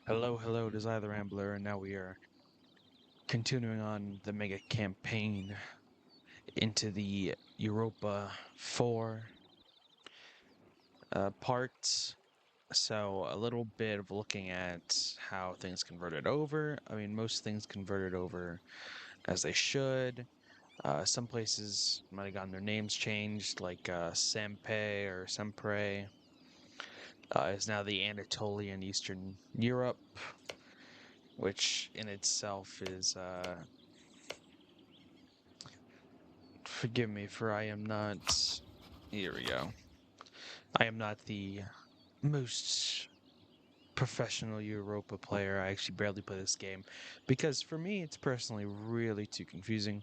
Hello, hello, it is I the Rambler, and now we are continuing on the mega campaign into the Europa 4 parts. So, a little bit of looking at how things converted over. I mean, most things converted over as they should. Some places might have gotten their names changed, like Sempe or Sempre is now the Anatolian Eastern Europe, which in itself is forgive me, for I am not. Here we go. I am not the most professional Europa player. I actually barely play this game because for me, it's personally really too confusing.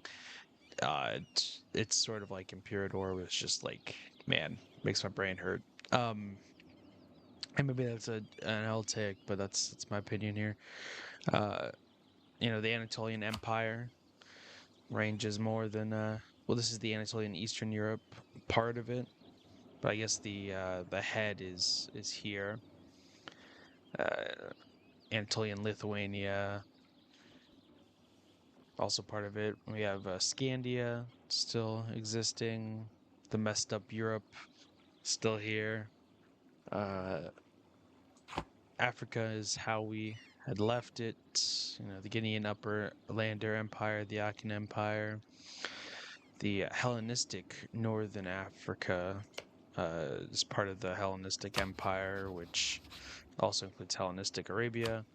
It's sort of like Imperator, was just like, man, makes my brain hurt. Um, and maybe that's an L take, but that's my opinion here. Uh, the Anatolian Empire ranges more than well, this is the Anatolian Eastern Europe part of it. But I guess the head is here. Uh, Anatolian Lithuania, also part of it. We have Scandia still existing. The messed up Europe still here. Uh, Africa is how we had left it. The Guinean Upper Lander Empire, the Achaean Empire, the Hellenistic Northern Africa is part of the Hellenistic Empire, which also includes Hellenistic Arabia.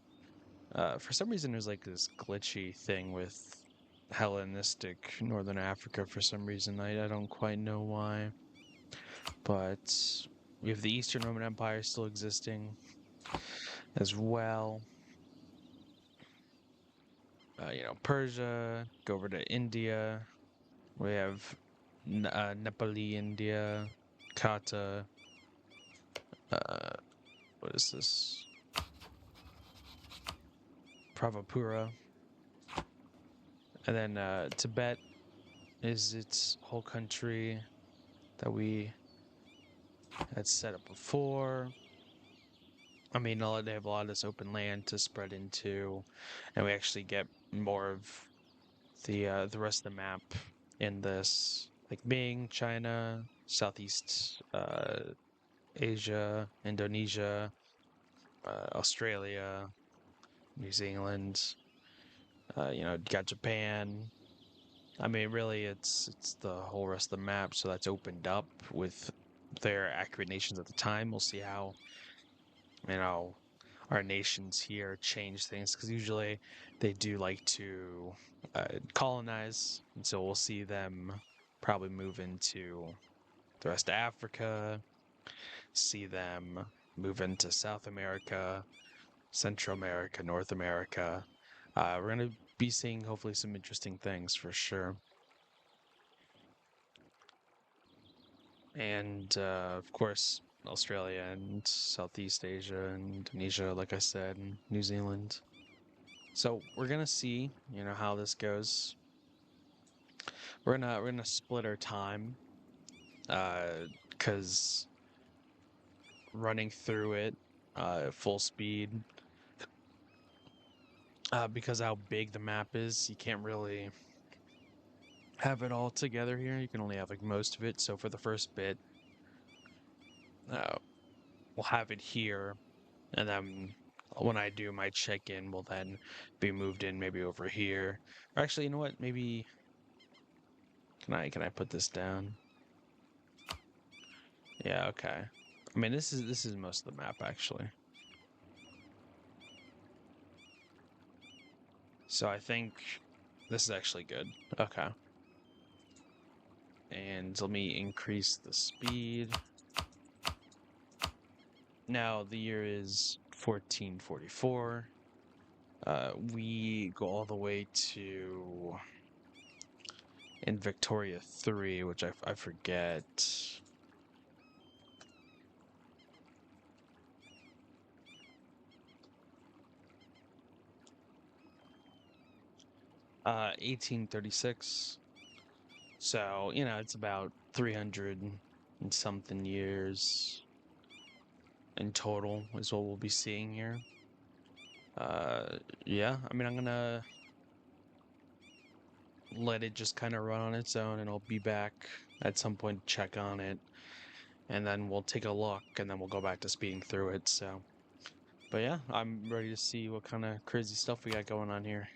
For some reason, there's like this glitchy thing with Hellenistic Northern Africa for some reason. I don't quite know why. But we have the Eastern Roman Empire still existing as well. Persia, go over to India. We have Nepali India, Kata. Uh, what is this? Pravapura. And then Tibet is its whole country that we had set up before. I mean, they have a lot of this open land to spread into, and we actually get more of the rest of the map in this, like Ming, China, Southeast Asia, Indonesia, Australia, New Zealand. You got Japan. I mean, really, it's the whole rest of the map, so that's opened up with their accurate nations at the time. We'll see how you know our nations here change things because usually they do like to colonize, and so we'll see them probably move into the rest of Africa, see them move into South America, Central America, North America. We're going to be seeing hopefully some interesting things for sure. And of course, Australia and Southeast Asia and Indonesia, like I said, and New Zealand. So we're gonna see, how this goes. We're gonna split our time, because running through it, full speed, because how big the map is, you can't really have it all together here. You can only have like most of it. So for the first bit, uh, we'll have it here, and then when I do my check-in, will then be moved in maybe over here. Or actually, you know what? Maybe can I put this down? Yeah, okay. I mean, this is most of the map actually. So I think this is actually good. Okay. And let me increase the speed. Now the year is 1444. We go all the way to in Victoria 3, which I forget. 1836. So, it's about 300 and something years in total is what we'll be seeing here. Yeah, I mean, I'm gonna let it just kind of run on its own, and I'll be back at some point to check on it, and then we'll take a look, and then we'll go back to speeding through it. So, but yeah, I'm ready to see what kind of crazy stuff we got going on here.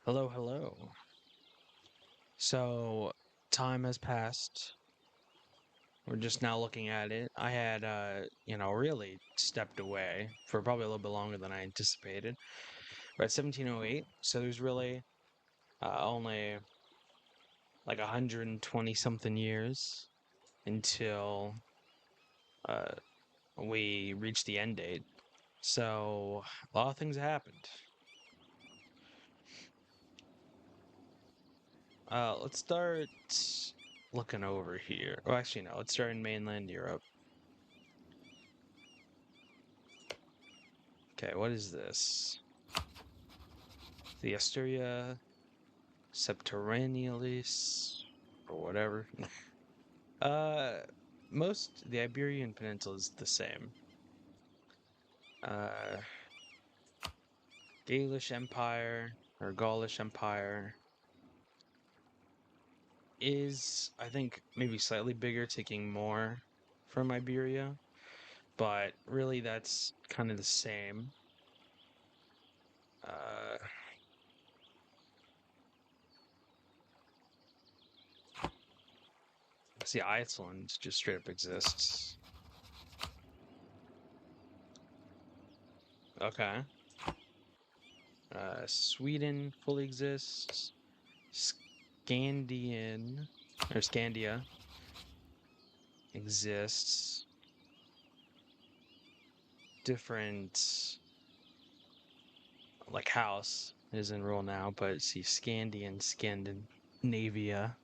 Hello, hello. So, time has passed. We're just now looking at it. I had, really stepped away for probably a little bit longer than I anticipated. We're at 1708, so there's really only like 120 something years until uh, we reach the end date. So, a lot of things happened. Let's start looking over here. Oh, actually, no, let's start in mainland Europe. Okay, what is this? The Asturia Septentrionalis, or whatever. uh, the Iberian Peninsula is the same. Uh, Gaulish Empire or Gaulish Empire is, I think, maybe slightly bigger, taking more from Iberia, but really that's kind of the same. Uh, see, Iceland just straight up exists. Okay. Sweden fully exists. Scandian or Scandia exists. Different like house is in rule now, but see Scandian, Scandinavia.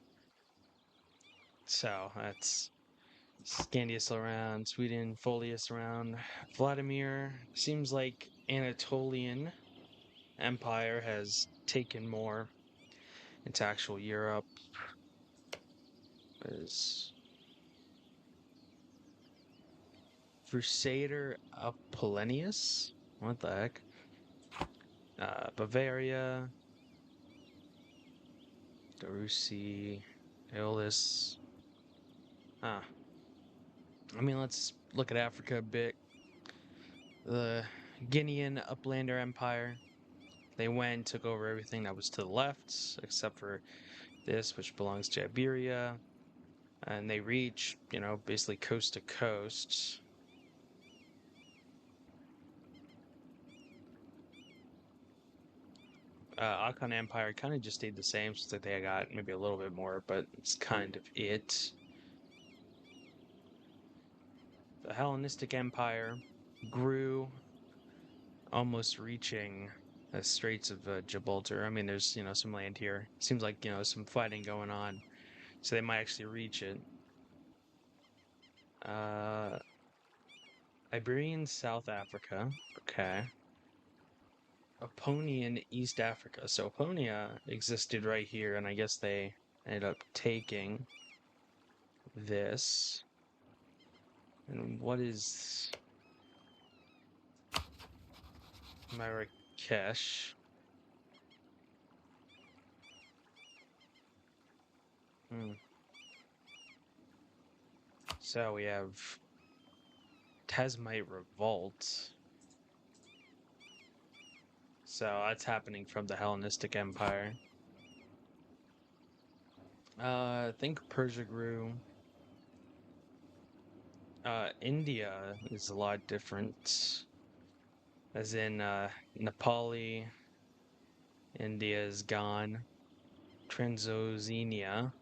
So that's Scandia still around, Sweden, Folius around. Vladimir seems like Anatolian Empire has taken more into actual Europe. Is Crusader Apollonius? What the heck? Bavaria, Darusi, Aeolus. Ah, I mean, let's look at Africa a bit. The Guinean Uplander Empire. They went, took over everything that was to the left, except for this, which belongs to Iberia. And they reach, basically coast to coast. Akan Empire kind of just stayed the same, so that they got maybe a little bit more, but it's kind of it. The Hellenistic Empire grew, almost reaching the Straits of Gibraltar. I mean, there's some land here. Seems like some fighting going on, so they might actually reach it. Uh, Iberian South Africa. Okay. Eponian East Africa. So Eponia existed right here, and I guess they ended up taking this. And what is Marrakesh? Hmm. So we have Tasmite Revolt. So that's happening from the Hellenistic Empire. I think Persia grew. India is a lot different. As in, Nepali, India is gone. Transoxania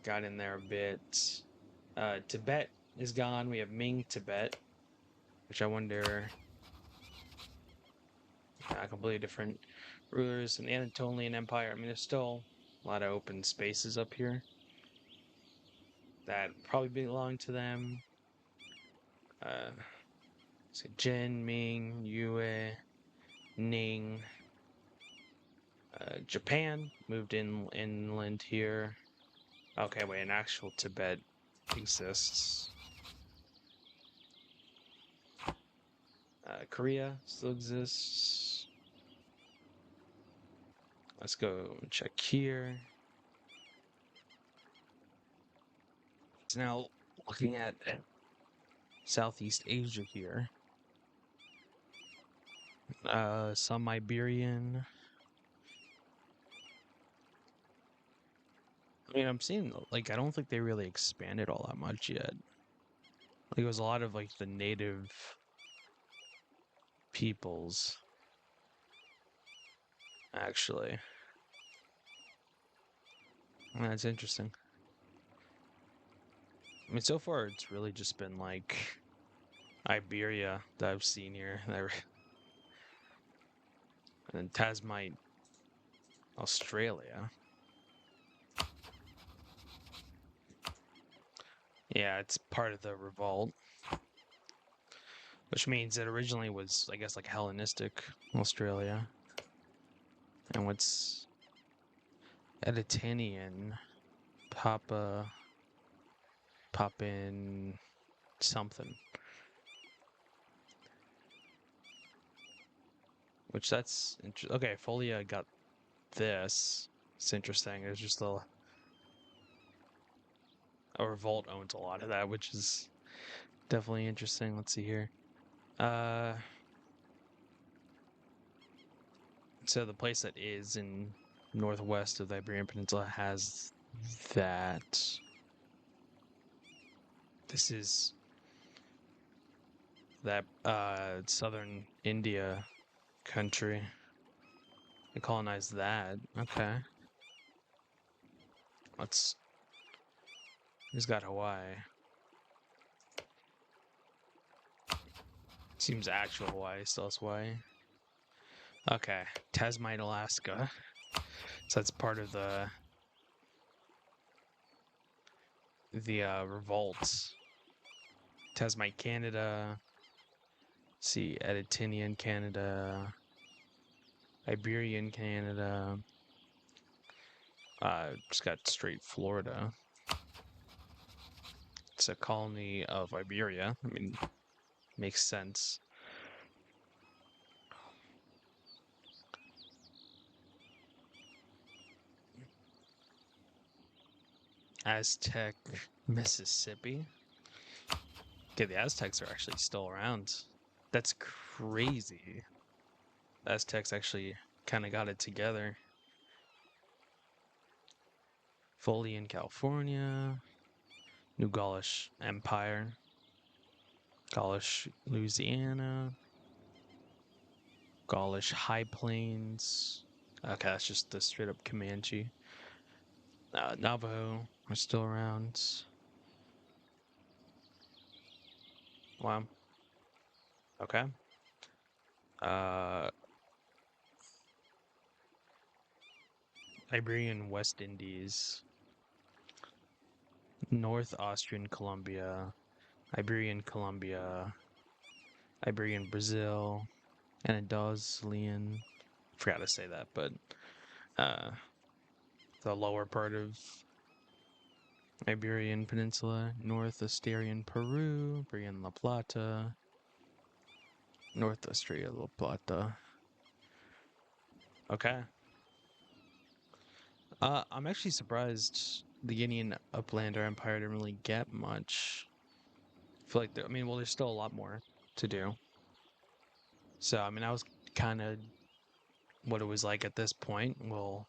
got in there a bit. Tibet is gone. We have Ming Tibet, which I wonder, completely different rulers. And the Anatolian Empire. I mean, there's still a lot of open spaces up here that probably belong to them. So Jin, Ming, Yue, Ning. Japan moved inland here. Okay, wait, an actual Tibet exists. Korea still exists. Let's go check here. So now looking at Southeast Asia here. Some Iberian. I mean, I'm seeing, like, I don't think they really expanded all that much yet. Like, it was a lot of, like, the native peoples, actually. That's interesting. I mean, so far, it's really just been, like, Iberia that I've seen here. And then Tasmite, Australia. Yeah, it's part of the revolt. Which means it originally was, I guess, like Hellenistic Australia. And what's Editanian, Papin something. Which that's okay. Folia got this. It's interesting. There's just a revolt owns a lot of that, which is definitely interesting. Let's see here. So the place that is in northwest of the Iberian Peninsula has that. This is that southern India country. They colonized that. Okay. Who's got Hawaii? Seems actual Hawaii still has Hawaii. Okay, Tasmite, Alaska. So that's part of the revolts. Tasmite, Canada. Let's see, Editanian, Canada. Iberian, Canada. Just got straight Florida. It's a colony of Iberia. I mean, makes sense. Aztec, Mississippi. Okay, the Aztecs are actually still around. That's crazy. The Aztecs actually kind of got it together. Foley in California. New Gaulish Empire. Gaulish, Louisiana. Gaulish High Plains. Okay, that's just the straight up Comanche. Navajo are still around. Wow. Okay. Iberian West Indies. North Austrian Colombia. Iberian Colombia. Iberian Brazil. Andalusian. Forgot to say that, but the lower part of Iberian Peninsula, North Asturian Peru, Iberian La Plata, North Asturian La Plata. Okay. I'm actually surprised the Guinean Uplander Empire didn't really get much. I feel like, there's still a lot more to do. So, I mean, that was kind of what it was like at this point. We'll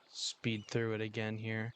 speed through it again here.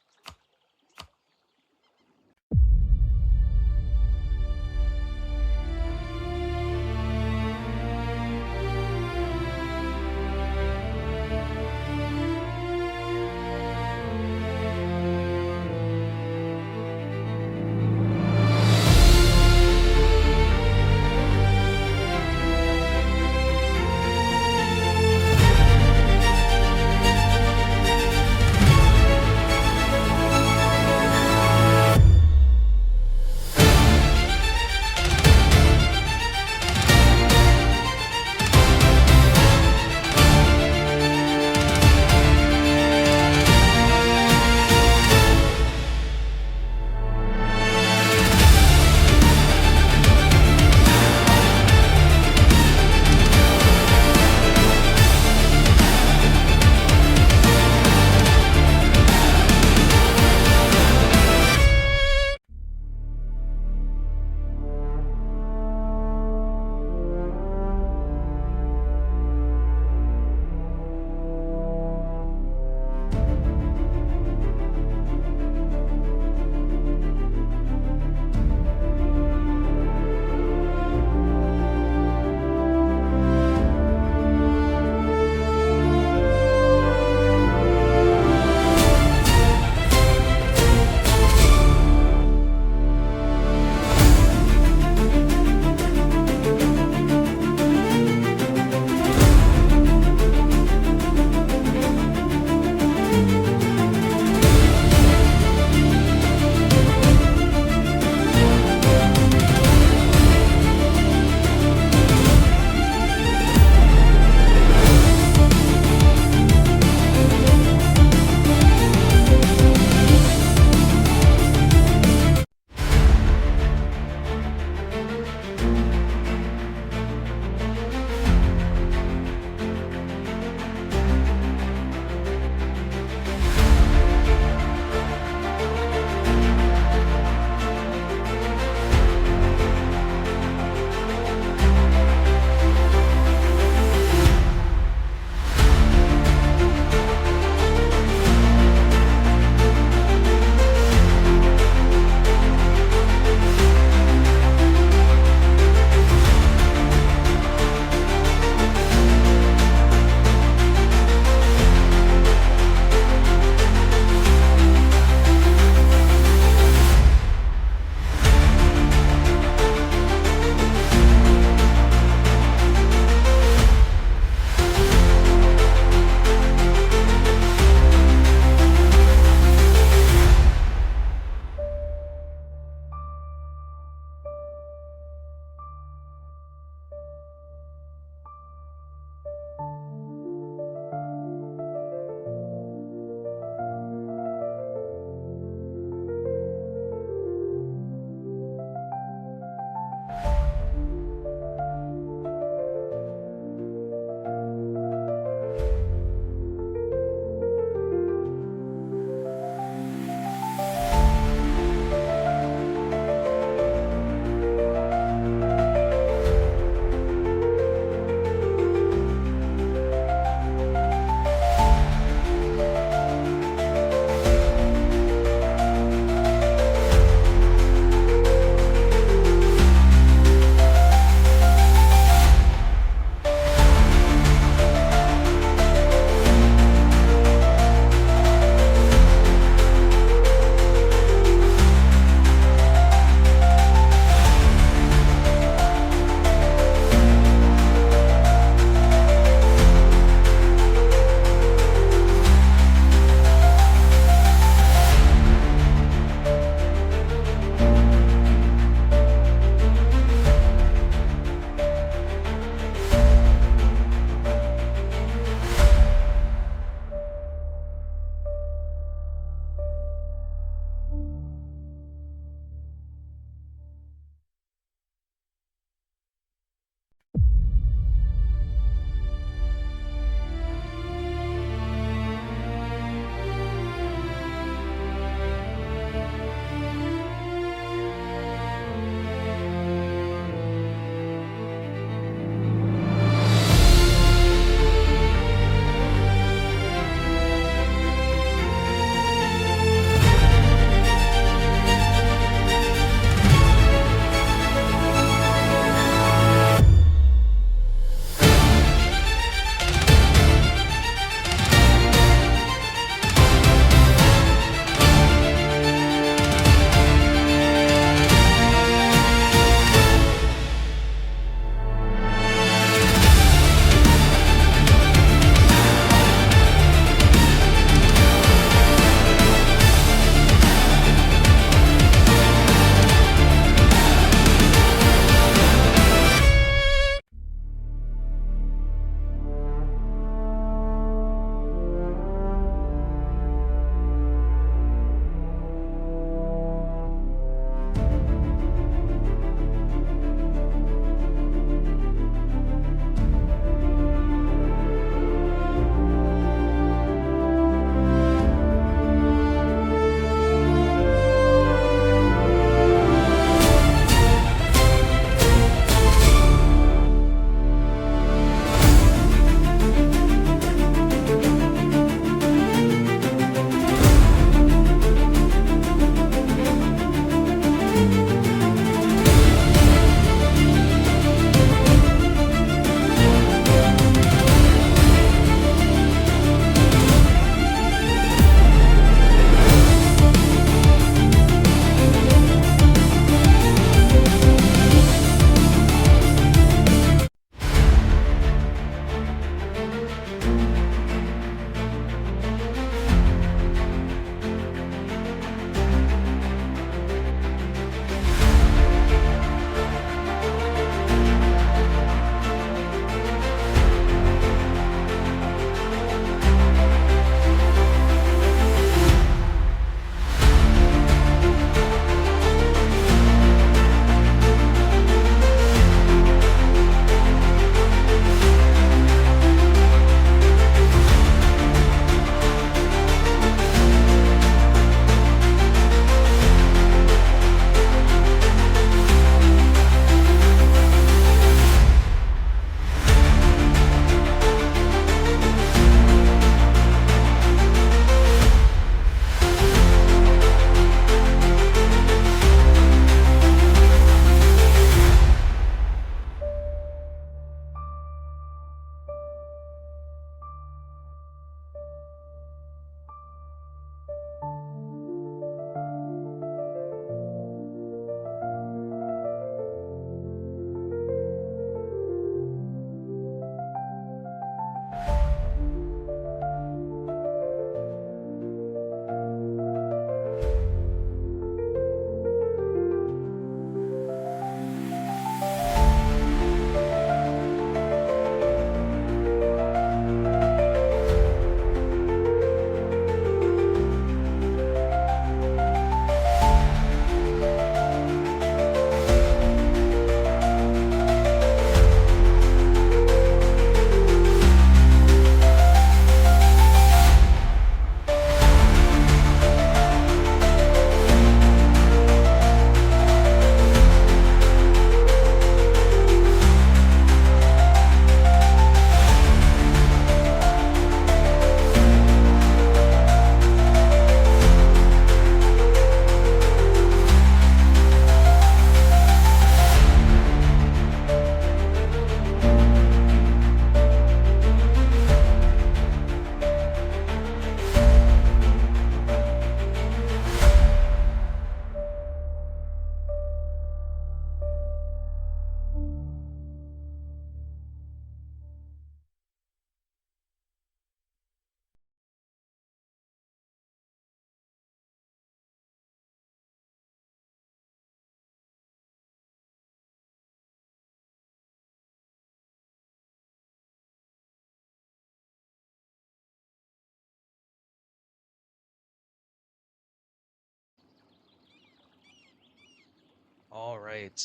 All right.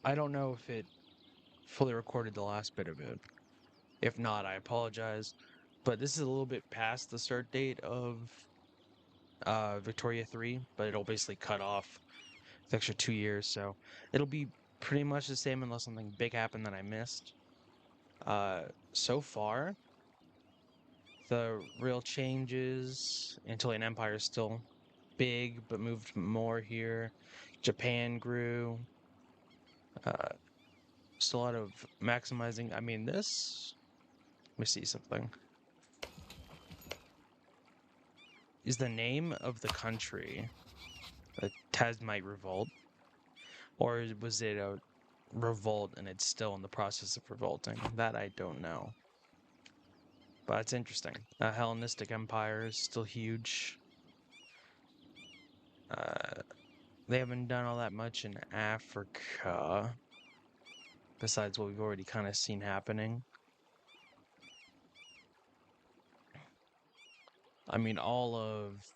I don't know if it fully recorded the last bit of it. If not, I apologize. But this is a little bit past the start date of Victoria 3, but it'll basically cut off the extra 2 years, so it'll be pretty much the same unless something big happened that I missed. Uh, so far, the real changes, Antillean Empire is still big, but moved more here. Japan grew. Uh, Still a lot of maximizing. I mean, this. Let me see something. Is the name of the country a Tasmite revolt, or was it a revolt and it's still in the process of revolting? That I don't know. But it's interesting. Hellenistic Empire is still huge. Uh, they haven't done all that much in Africa, besides what we've already kind of seen happening. I mean, all of.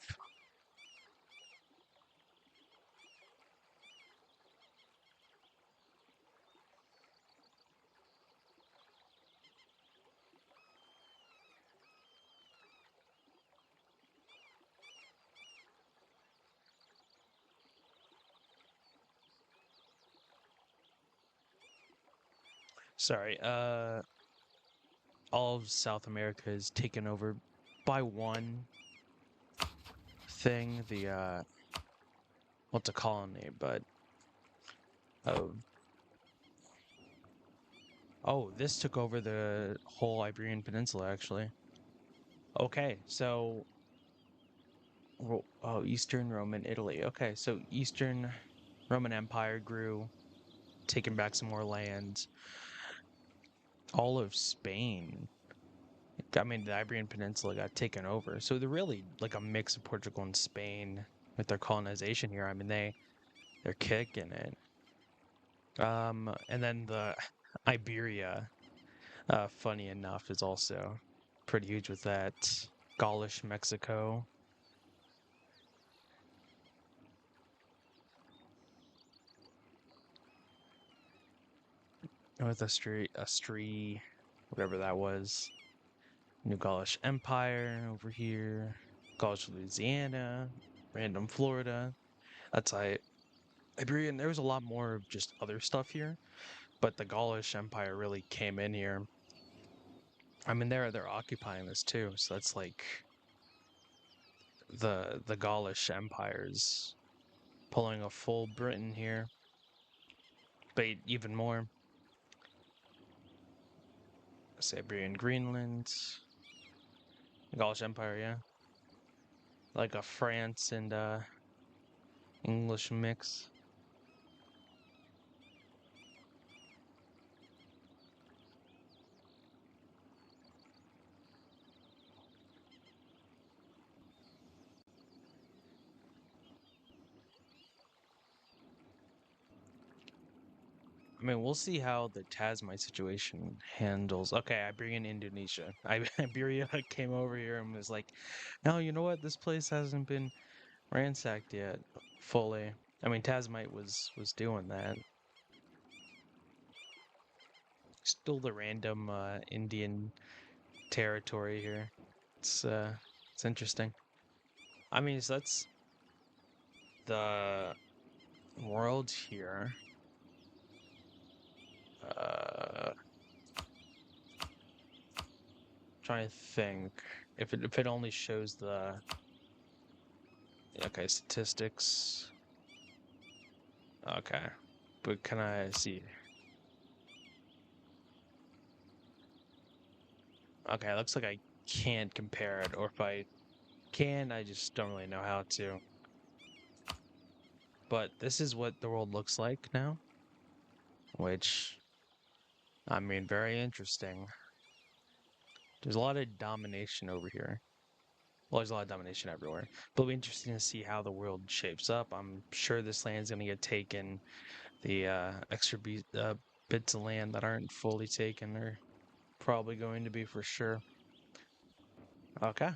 Sorry, all of South America is taken over by one thing, the, what's a colony, but, oh, oh, this took over the whole Iberian Peninsula, actually. Okay, so, oh, Eastern Roman Italy. Okay, so Eastern Roman Empire grew, taking back some more land. All of Spain. I mean, the Iberian Peninsula got taken over. So they're really like a mix of Portugal and Spain with their colonization here. I mean, they're kicking it. And then the Iberia, funny enough, is also pretty huge with that. Gaulish Mexico. North Ustria, whatever that was. New Gaulish Empire over here. Gaulish Louisiana. Random Florida. That's Iberian. There was a lot more of just other stuff here, but the Gaulish Empire really came in here. I mean, they're occupying this too, so that's like the Gaulish Empire's pulling a full Britain here, but even more. Siberian Greenland, Gaulish Empire, yeah, like a France and English mix. I mean, we'll see how the Tasmite situation handles. Okay, Iberian Indonesia. Iberia came over here and was like, no, you know what? This place hasn't been ransacked yet fully. I mean, Tasmite was doing that. Still the random Indian territory here. It's interesting. I mean, so that's the world here. Uh, Trying to think if it only shows the okay statistics. Okay, but can I see? Okay, it looks like I can't compare it, or if I can, I just don't really know how to. But this is what the world looks like now, which I mean, very interesting. There's a lot of domination over here. Well, there's a lot of domination everywhere. But it'll be interesting to see how the world shapes up. I'm sure this land's going to get taken. The extra bits of land that aren't fully taken are probably going to be for sure. Okay.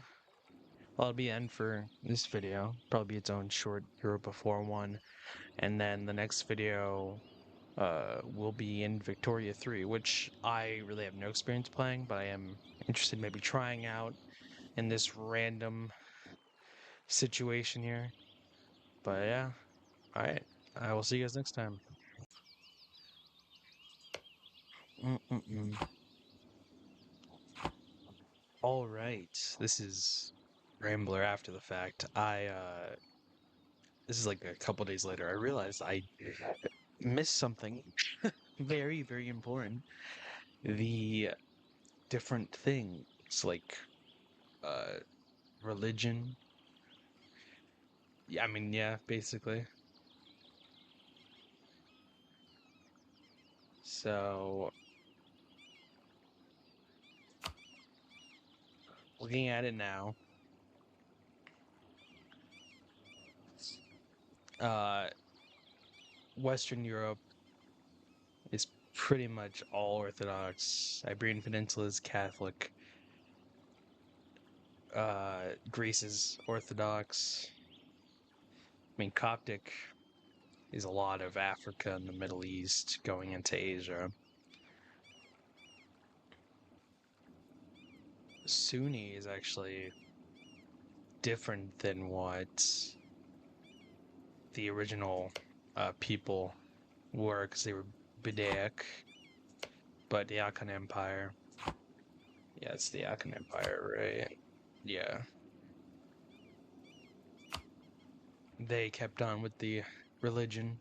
Well, it'll be end for this video. Probably be its own short Europa 4-1. And then the next video will be in Victoria 3, which I really have no experience playing, but I am interested in maybe trying out in this random situation here. But yeah, alright. I will see you guys next time. Mm-mm-mm. All right, this is Rambler after the fact. This is like a couple days later. I realized I missed something very, very important. The different things like uh religion. Yeah, I mean, yeah, basically. So, looking at it now, uh Western Europe is pretty much all Orthodox. Iberian Peninsula is Catholic. Greece is Orthodox. I mean, Coptic is a lot of Africa and the Middle East going into Asia. Sunni is actually different than what the original people were, because they were Bidaic, but the Achaemenid Empire. Yeah, it's the Achaemenid Empire, right? Yeah. They kept on with the religion.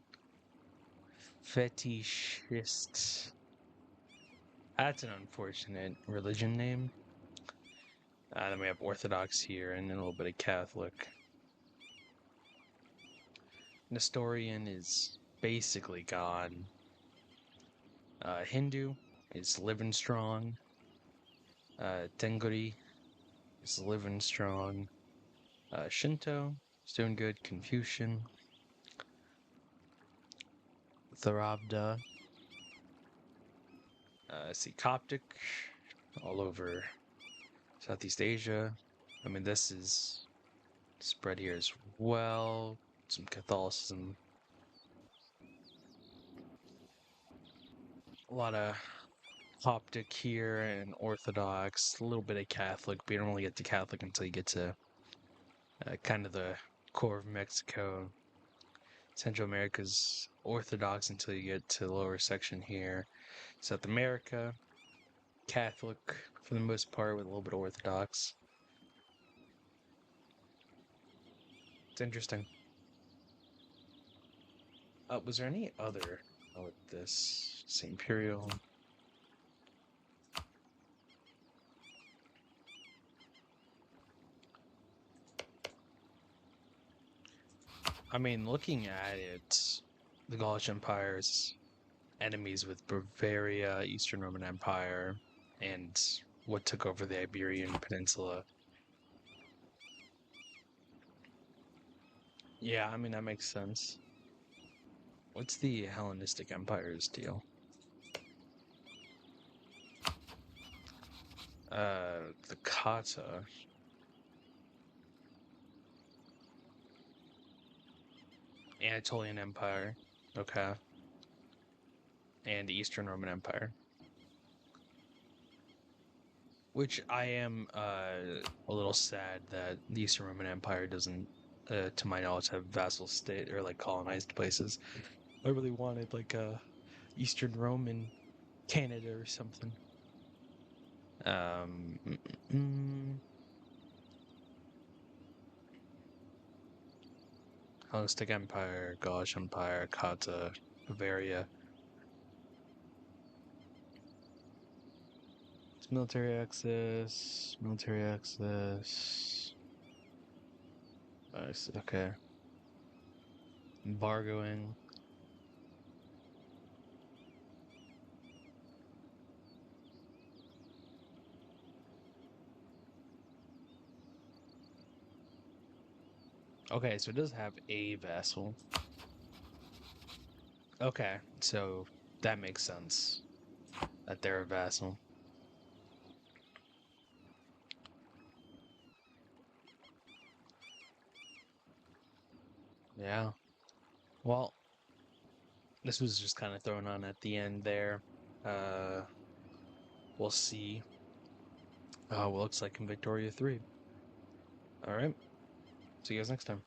Fetishists. That's an unfortunate religion name. Then we have Orthodox here and a little bit of Catholic. Nestorian is basically God. Hindu is living strong. Tengri is living strong. Shinto is doing good. Confucian. Theravada. See Coptic all over Southeast Asia. I mean, this is spread here as well. Some Catholicism. A lot of Coptic here and Orthodox. A little bit of Catholic, but you don't really get to Catholic until you get to kind of the core of Mexico. Central America's Orthodox until you get to the lower section here. South America, Catholic for the most part, with a little bit of Orthodox. It's interesting. Was there any other with this? It's Imperial. I mean, looking at it, the Gaulish Empire's enemies with Bavaria, Eastern Roman Empire, and what took over the Iberian Peninsula. Yeah, I mean, that makes sense. What's the Hellenistic Empire's deal? The Kata. Anatolian Empire. Okay. And Eastern Roman Empire. Which I am a little sad that the Eastern Roman Empire doesn't, to my knowledge, have vassal state or like colonized places. I really wanted like a Eastern Roman Canada or something. Um, mm, mm, mm. Hellenistic Empire, Gaulish Empire, Kata, Bavaria. It's military access, military access. Okay. Embargoing. Okay, so it does have a vassal. Okay, so that makes sense that they're a vassal. Yeah. Well, this was just kind of thrown on at the end there. Uh, we'll see. What looks like in Victoria 3. All right. See you guys next time.